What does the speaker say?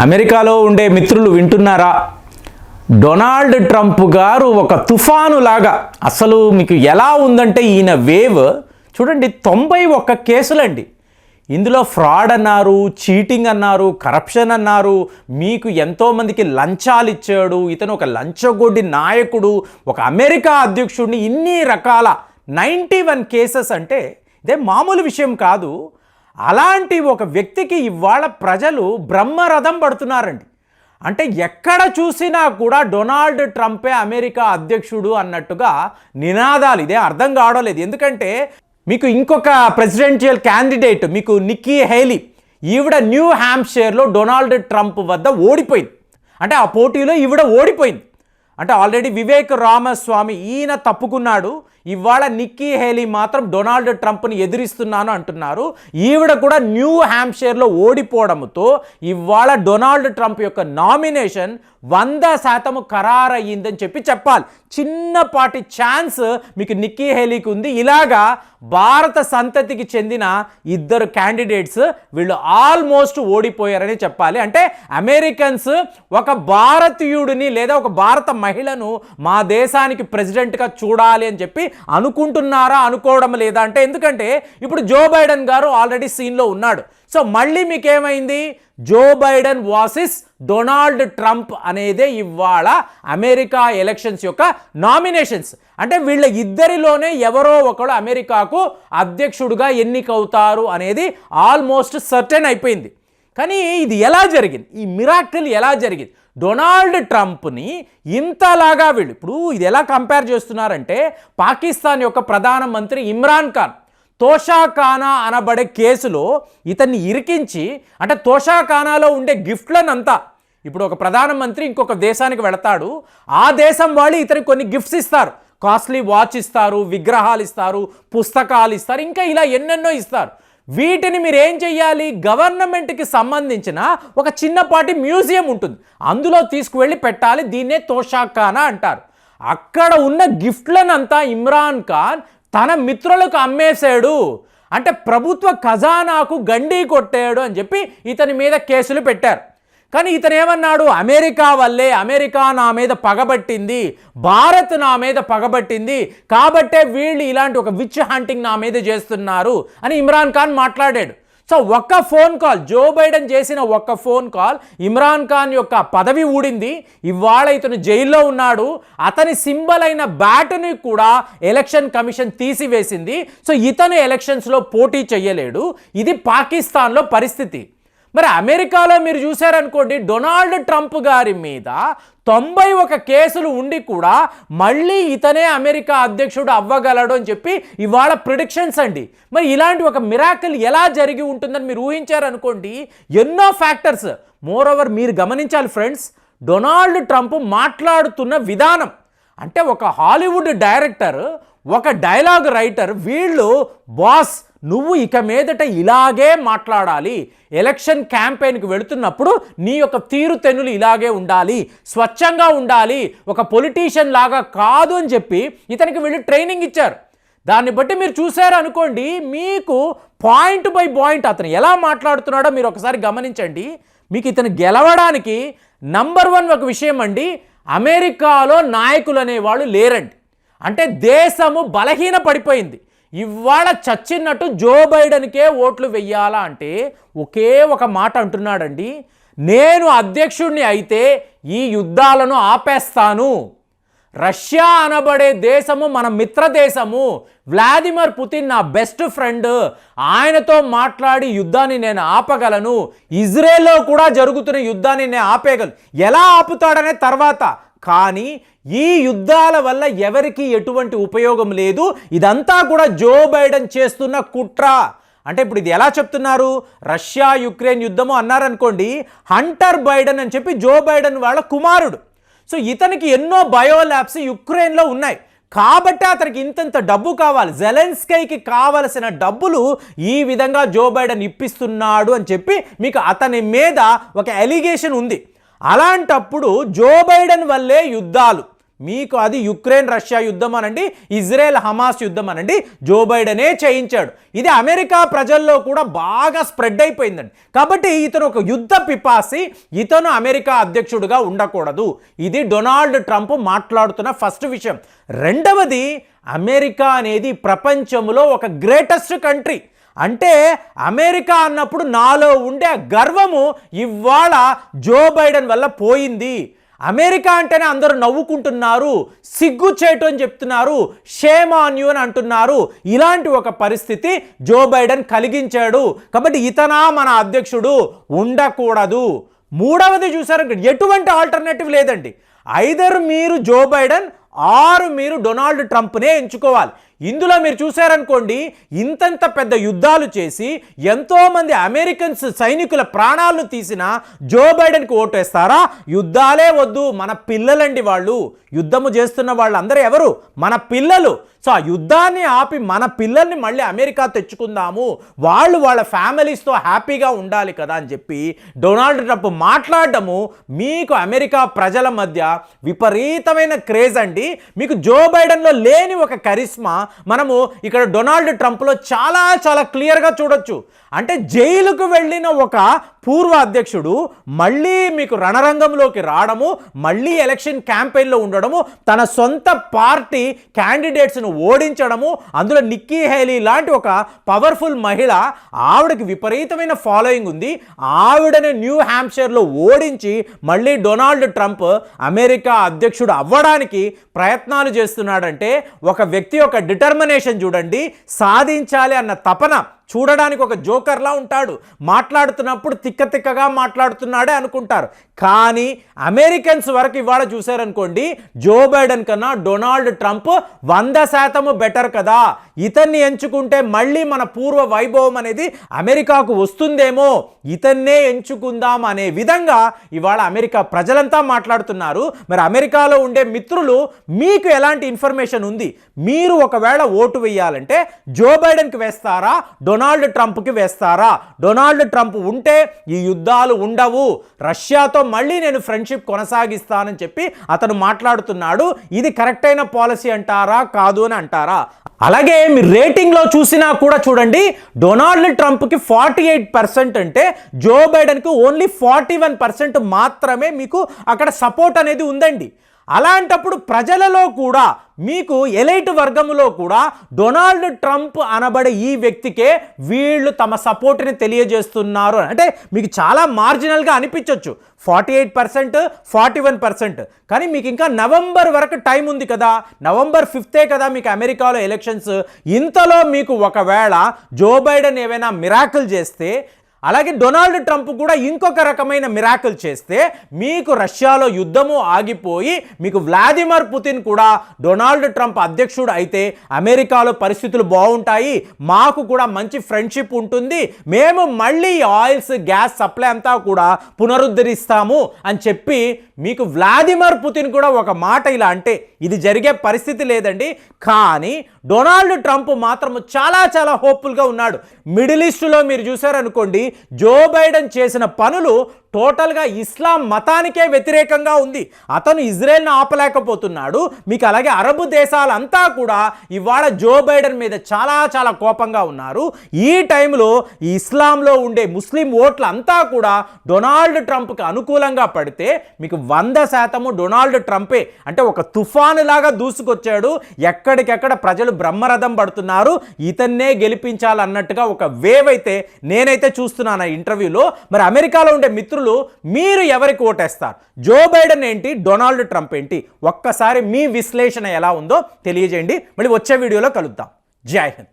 అమెరికాలో ఉండే మిత్రులు వింటున్నారా? డొనాల్డ్ ట్రంప్ గారు ఒక తుఫాను లాగా, అసలు మీకు ఎలా ఉందంటే ఈయన వేవ్ చూడండి, 91 కేసులండి. ఇందులో ఫ్రాడ్ అన్నారు, చీటింగ్ అన్నారు, కరప్షన్ అన్నారు, మీకు ఎంతోమందికి లంచాలు ఇచ్చాడు, ఇతను ఒక లంచగొడ్డి నాయకుడు, ఒక అమెరికా అధ్యక్షుడిని, ఇన్ని రకాల 91 కేసెస్ అంటే ఇదే మామూలు విషయం కాదు. అలాంటి ఒక వ్యక్తికి ఇవాళ ప్రజలు బ్రహ్మరథం పడుతున్నారండి. అంటే ఎక్కడ చూసినా కూడా డొనాల్డ్ ట్రంపే అమెరికా అధ్యక్షుడు అన్నట్టుగా నినాదాలు. ఇదే అర్థం కావడం లేదు. ఎందుకంటే మీకు ఇంకొక ప్రెసిడెన్షియల్ క్యాండిడేట్ మీకు నిక్కీ హేలీ, ఈవిడ న్యూ హ్యాంప్షైర్లో డొనాల్డ్ ట్రంప్ వద్ద ఓడిపోయింది. అంటే ఆ పోటీలో ఈవిడ ఓడిపోయింది. అంటే ఆల్రెడీ వివేక్ రామస్వామి ఈయన తప్పుకున్నాడు. ఇవాళ నిక్కీ హేలీ మాత్రం డొనాల్డ్ ట్రంప్ని ఎదిరిస్తున్నాను అంటున్నారు. ఈవిడ కూడా న్యూ హ్యాంప్షైర్లో ఓడిపోవడంతో ఇవాళ డొనాల్డ్ ట్రంప్ యొక్క నామినేషన్ 100% ఖరారయ్యిందని చెప్పాలి. చిన్నపాటి ఛాన్స్ మీకు నిక్కీ హేలీకి ఉంది. ఇలాగా భారత సంతతికి చెందిన ఇద్దరు క్యాండిడేట్స్ వీళ్ళు ఆల్మోస్ట్ ఓడిపోయారని చెప్పాలి. అంటే అమెరికన్స్ ఒక భారతీయుడిని లేదా ఒక భారత మహిళను మా దేశానికి ప్రెసిడెంట్గా చూడాలి అని చెప్పి అనుకుంటున్నారా, అనుకోవడం లేదా అంటే, ఎందుకంటే ఇప్పుడు జో బైడెన్ గారు ఆల్రెడీ సీన్లో ఉన్నాడు. సో మళ్ళీ మీకేమైంది, Joe Biden versus Donald Trump అనేదే ఇవాళ అమెరికా ఎలక్షన్స్ యొక్క నామినేషన్స్. అంటే వీళ్ళ ఇద్దరిలోనే ఎవరో ఒకడు అమెరికాకు అధ్యక్షుడుగా ఎన్నికవుతారు అనేది ఆల్మోస్ట్ సర్టెన్ అయిపోయింది. కానీ ఇది ఎలా జరిగింది, ఈ మిరాకిల్ ఎలా జరిగింది? డొనాల్డ్ ట్రంప్ని ఇంతలాగా వీళ్ళు ఇప్పుడు ఇది ఎలా కంపేర్ చేస్తున్నారంటే, పాకిస్తాన్ యొక్క ప్రధానమంత్రి ఇమ్రాన్ ఖాన్ తోషాఖానా అనబడే కేసులో ఇతన్ని ఇరికించి, అంటే తోషాఖానాలో ఉండే గిఫ్ట్లనంతా, ఇప్పుడు ఒక ప్రధానమంత్రి ఇంకొక దేశానికి వెళతాడు, ఆ దేశం వాళ్ళు ఇతనికి కొన్ని గిఫ్ట్స్ ఇస్తారు, కాస్ట్లీ వాచ్ ఇస్తారు, విగ్రహాలు ఇస్తారు, పుస్తకాలు ఇస్తారు, ఇంకా ఇలా ఎన్నెన్నో ఇస్తారు. వీటిని మీరు ఏం చెయ్యాలి, గవర్నమెంట్కి సంబంధించిన ఒక చిన్నపాటి మ్యూజియం ఉంటుంది, అందులో తీసుకువెళ్ళి పెట్టాలి. దీన్నే తోషాఖానా అంటారు. అక్కడ ఉన్న గిఫ్ట్లనంతా ఇమ్రాన్ ఖాన్ తన మిత్రులకు అమ్మేశాడు, అంటే ప్రభుత్వ ఖజానాకు గండి కొట్టాడు అని చెప్పి ఇతని మీద కేసులు పెట్టారు. కానీ ఇతను ఏమన్నాడు, అమెరికా వల్లే, అమెరికా నా మీద పగబట్టింది, భారత్ నా మీద పగబట్టింది, కాబట్టే వీళ్ళు ఇలాంటి ఒక విచ్ హంటింగ్ నా మీద చేస్తున్నారు అని ఇమ్రాన్ ఖాన్ మాట్లాడాడు. సో ఒక్క ఫోన్ కాల్, జో బైడెన్ చేసిన ఒక్క ఫోన్ కాల్ ఇమ్రాన్ ఖాన్ యొక్క పదవి ఊడింది. ఇవాళ ఇతను జైల్లో ఉన్నాడు. అతని సింబల్ అయిన బ్యాట్ని కూడా ఎలక్షన్ కమిషన్ తీసివేసింది. సో ఇతను ఎలక్షన్స్లో పోటీ చేయలేడు. ఇది పాకిస్తాన్లో పరిస్థితి. మరి అమెరికాలో మీరు చూశారనుకోండి, డొనాల్డ్ ట్రంప్ గారి మీద 91 కేసులు ఉండి కూడా మళ్ళీ ఇతనే అమెరికా అధ్యక్షుడు అవ్వగలడు అని చెప్పి ఇవాళ ప్రిడిక్షన్స్ అండి. మరి ఇలాంటి ఒక మిరాకిల్ ఎలా జరిగి ఉంటుందని మీరు ఊహించారనుకోండి, ఎన్నో ఫ్యాక్టర్స్. మోర్ ఓవర్ మీరు గమనించాలి ఫ్రెండ్స్, డొనాల్డ్ ట్రంప్ మాట్లాడుతున్న విధానం, అంటే ఒక హాలీవుడ్ డైరెక్టర్, ఒక డైలాగ్ రైటర్, వీళ్ళు బాస్ నువ్వు ఇక మీదట ఇలాగే మాట్లాడాలి, ఎలక్షన్ క్యాంపెయిన్కి వెళుతున్నప్పుడు నీ యొక్క తీరుతెన్నులు ఇలాగే ఉండాలి, స్వచ్ఛంగా ఉండాలి, ఒక పొలిటీషియన్ లాగా కాదు అని చెప్పి ఇతనికి వీళ్ళు ట్రైనింగ్ ఇచ్చారు. దాన్ని బట్టి మీరు చూసారు అనుకోండి, మీకు పాయింట్ బై పాయింట్ అతను ఎలా మాట్లాడుతున్నాడో మీరు ఒకసారి గమనించండి. మీకు ఇతను గెలవడానికి నంబర్ 1 ఒక విషయం అండి, అమెరికాలో నాయకులు అనేవాళ్ళు లేరండి. అంటే దేశము బలహీన పడిపోయింది. ఇవాళ చచ్చినట్టు జో బైడెన్కే ఓట్లు వెయ్యాలా అంటే ఒకే ఒక మాట అంటున్నాడండి, నేను అధ్యక్షుడిని అయితే ఈ యుద్ధాలను ఆపేస్తాను. రష్యా అనబడే దేశము మన మిత్ర దేశము, వ్లాదిమిర్ పుతిన్ నా బెస్ట్ ఫ్రెండ్, ఆయనతో మాట్లాడి యుద్ధాన్ని నేను ఆపగలను, ఇజ్రాయెల్లో కూడా జరుగుతున్న యుద్ధాన్ని నేను ఆపేయగలను. ఎలా ఆపుతాడనే తర్వాత, కానీ ఈ యుద్ధాల వల్ల ఎవరికి ఎటువంటి ఉపయోగం లేదు. ఇదంతా కూడా జో బైడెన్ చేస్తున్న కుట్ర. అంటే ఇప్పుడు ఇది ఎలా చెప్తున్నారు, రష్యా యుక్రెయిన్ యుద్ధము అన్నారనుకోండి, హంటర్ బైడెన్ అని చెప్పి జో బైడెన్ వాళ్ళ కుమారుడు. సో ఇతనికి ఎన్నో బయో ల్యాబ్స్ యుక్రెయిన్లో ఉన్నాయి, కాబట్టి అతనికి ఇంతంత డబ్బు కావాలి, జెలెన్స్కీకి కావలసిన డబ్బులు ఈ విధంగా జో బైడెన్ ఇప్పిస్తున్నాడు అని చెప్పి మీకు అతని మీద ఒక ఎలిగేషన్ ఉంది. అలాంటప్పుడు జో బైడెన్ వల్లే యుద్ధాలు, మీకు అది యుక్రెయిన్ రష్యా యుద్ధం అనండి, ఇజ్రాయెల్ హమాస్ యుద్ధం అనండి, జో బైడెనే చేయించాడు. ఇది అమెరికా ప్రజల్లో కూడా బాగా స్ప్రెడ్ అయిపోయిందండి. కాబట్టి ఇతను ఒక యుద్ధ పిపాసి, ఇతను అమెరికా అధ్యక్షుడిగా ఉండకూడదు. ఇది డొనాల్డ్ ట్రంప్ మాట్లాడుతున్న ఫస్ట్ విషయం. రెండవది, అమెరికా అనేది ప్రపంచంలో ఒక గ్రేటెస్ట్ కంట్రీ. అంటే అమెరికా అన్నప్పుడు నాలో ఉండే గర్వము ఇవాళ జో బైడెన్ వల్ల పోయింది. అమెరికా అంటేనే అందరూ నవ్వుకుంటున్నారు, సిగ్గుచేటు అని చెప్తున్నారు, షేమ్ ఆన్ యూ అని అంటున్నారు. ఇలాంటి ఒక పరిస్థితి జో బైడెన్ కలిగించాడు. కాబట్టి ఇతనా మన అధ్యక్షుడు ఉండకూడదు. మూడవది చూసారు, ఎటువంటి ఆల్టర్నేటివ్ లేదండి. ఐదర్ మీరు జో బైడెన్ ఆరు మీరు డొనాల్డ్ ట్రంప్నే ఎంచుకోవాలి. ఇందులో మీరు చూశారనుకోండి, ఇంతంత పెద్ద యుద్ధాలు చేసి ఎంతోమంది అమెరికన్స్ సైనికుల ప్రాణాలను తీసిన జో బైడెన్కి ఓటేస్తారా? యుద్ధాలే వద్దు, మన పిల్లలండి వాళ్ళు. యుద్ధము చేస్తున్న వాళ్ళందరూ ఎవరు? మన పిల్లలు. సో ఆ యుద్ధాన్ని ఆపి మన పిల్లల్ని మళ్ళీ అమెరికా తెచ్చుకుందాము, వాళ్ళు వాళ్ళ ఫ్యామిలీస్తో హ్యాపీగా ఉండాలి కదా అని చెప్పి డొనాల్డ్ ట్రంప్ మాట్లాడడము మీకు అమెరికా ప్రజల మధ్య విపరీతమైన క్రేజ్ అండి. మీకు జో బైడెన్లో లేని ఒక కరిస్మా మనము ఇక్కడ డొనాల్డ్ ట్రంప్లో చాలా చాలా క్లియర్గా చూడొచ్చు. అంటే జైలుకు వెళ్ళిన ఒక పూర్వ అధ్యక్షుడు మళ్ళీ మీకు రణరంగంలోకి రావడము, మళ్ళీ ఎలక్షన్ క్యాంపెయిన్లో ఉండడము, తన సొంత పార్టీ క్యాండిడేట్స్ను ఓడించడము, అందులో నిక్కీ హేలీ లాంటి ఒక పవర్ఫుల్ మహిళ, ఆవిడకి విపరీతమైన ఫాలోయింగ్ ఉంది. ఆవిడని న్యూ హ్యాంప్షైర్లో ఓడించి మళ్ళీ డొనాల్డ్ ట్రంప్ అమెరికా అధ్యక్షుడు అవ్వడానికి ప్రయత్నాలు చేస్తున్నాడంటే ఒక వ్యక్తి యొక్క డిటర్మినేషన్ చూడండి. సాధించాలి అన్న తపన. చూడడానికి ఒక జోకర్లా ఉంటాడు, మాట్లాడుతున్నప్పుడు తిక్కగా మాట్లాడుతున్నాడే అనుకుంటారు. కానీ అమెరికన్స్ వరకు ఇవాళ చూశారనుకోండి, జో బైడెన్ కన్నా డొనాల్డ్ ట్రంప్ 100% బెటర్ కదా, ఇతన్ని ఎంచుకుంటే మళ్ళీ మన పూర్వ వైభవం అనేది అమెరికాకు వస్తుందేమో, ఇతన్నే ఎంచుకుందాం అనే విధంగా ఇవాళ అమెరికా ప్రజలంతా మాట్లాడుతున్నారు. మరి అమెరికాలో ఉండే మిత్రులు మీకు ఎలాంటి ఇన్ఫర్మేషన్ ఉంది? మీరు ఒకవేళ ఓటు వేయాలంటే జో బైడెన్కి వేస్తారా, డొనాల్డ్ ట్రంప్కి వేస్తారా? డొనాల్డ్ ట్రంప్ ఉంటే ఈ యుద్ధాలు ఉండవు, రష్యాతో మళ్ళీ నేను ఫ్రెండ్షిప్ కొనసాగిస్తానని చెప్పి అతను మాట్లాడుతున్నాడు. ఇది కరెక్ట్ అయిన పాలసీ అంటారా, కాదు అని అంటారా? అలాగే మీరు రేటింగ్లో చూసినా కూడా చూడండి, డొనాల్డ్ ట్రంప్కి 48% అంటే జో బైడెన్కి ఓన్లీ 41% మాత్రమే మీకు అక్కడ సపోర్ట్ అనేది ఉందండి. అలాంటప్పుడు ప్రజలలో కూడా మీకు ఎలైట్ వర్గంలో కూడా డొనాల్డ్ ట్రంప్ అనబడే ఈ వ్యక్తికే వీళ్ళు తమ సపోర్ట్ని తెలియజేస్తున్నారు. అంటే మీకు చాలా మార్జినల్గా అనిపించవచ్చు 48%, 41%. కానీ మీకు ఇంకా నవంబర్ వరకు టైం ఉంది కదా, నవంబర్ 5th కదా మీకు అమెరికాలో ఎలక్షన్స్. ఇంతలో మీకు ఒకవేళ జో బైడెన్ ఏమైనా మిరాకిల్ చేస్తే, అలాగే డొనాల్డ్ ట్రంప్ కూడా ఇంకొక రకమైన మిరాకిల్ చేస్తే మీకు రష్యాలో యుద్ధము ఆగిపోయి మీకు వ్లాదిమిర్ పుతిన్ కూడా డొనాల్డ్ ట్రంప్ అధ్యక్షుడు అయితే అమెరికాలో పరిస్థితులు బాగుంటాయి, మాకు కూడా మంచి ఫ్రెండ్షిప్ ఉంటుంది, మేము మళ్ళీ ఆయిల్స్ గ్యాస్ సప్లై అంతా కూడా పునరుద్ధరిస్తాము అని చెప్పి మీకు వ్లాదిమిర్ పుతిన్ కూడా ఒక మాట ఇలా అంటే ఇది జరిగే పరిస్థితి లేదండి. కానీ డొనాల్డ్ ట్రంప్ మాత్రం చాలా చాలా హోప్ఫుల్గా ఉన్నాడు. మిడిల్ ఈస్ట్లో మీరు చూసారనుకోండి, జో బైడెన్ చేసిన పనులు టోటల్గా ఇస్లాం మతానికే వ్యతిరేకంగా ఉంది. అతను ఇజ్రాయెల్ని ఆపలేకపోతున్నాడు. మీకు అలాగే అరబ్ దేశాలంతా కూడా ఇవాళ జో బైడెన్ మీద చాలా చాలా కోపంగా ఉన్నారు. ఈ టైంలో ఈ ఇస్లాంలో ఉండే ముస్లిం ఓట్లు అంతా కూడా డొనాల్డ్ ట్రంప్కి అనుకూలంగా పడితే మీకు 100% డొనాల్డ్ ట్రంపే. అంటే ఒక తుఫాను లాగా దూసుకొచ్చాడు. ఎక్కడికెక్కడ ప్రజలు బ్రహ్మరథం పడుతున్నారు, ఇతన్నే గెలిపించాలన్నట్టుగా ఒక వేవ్ అయితే నేనైతే చూస్తున్నాను ఈ ఇంటర్వ్యూలో. మరి అమెరికాలో ఉండే మిత్రులు మీరు ఎవరికి ఓటేస్తారు? జో బైడెన్ ఏంటి, డొనాల్డ్ ట్రంప్ ఏంటి? ఒక్కసారి మీ విశ్లేషణ ఎలా ఉందో తెలియజేయండి. మళ్ళీ వచ్చే వీడియోలో కలుద్దాం. జై హింద్.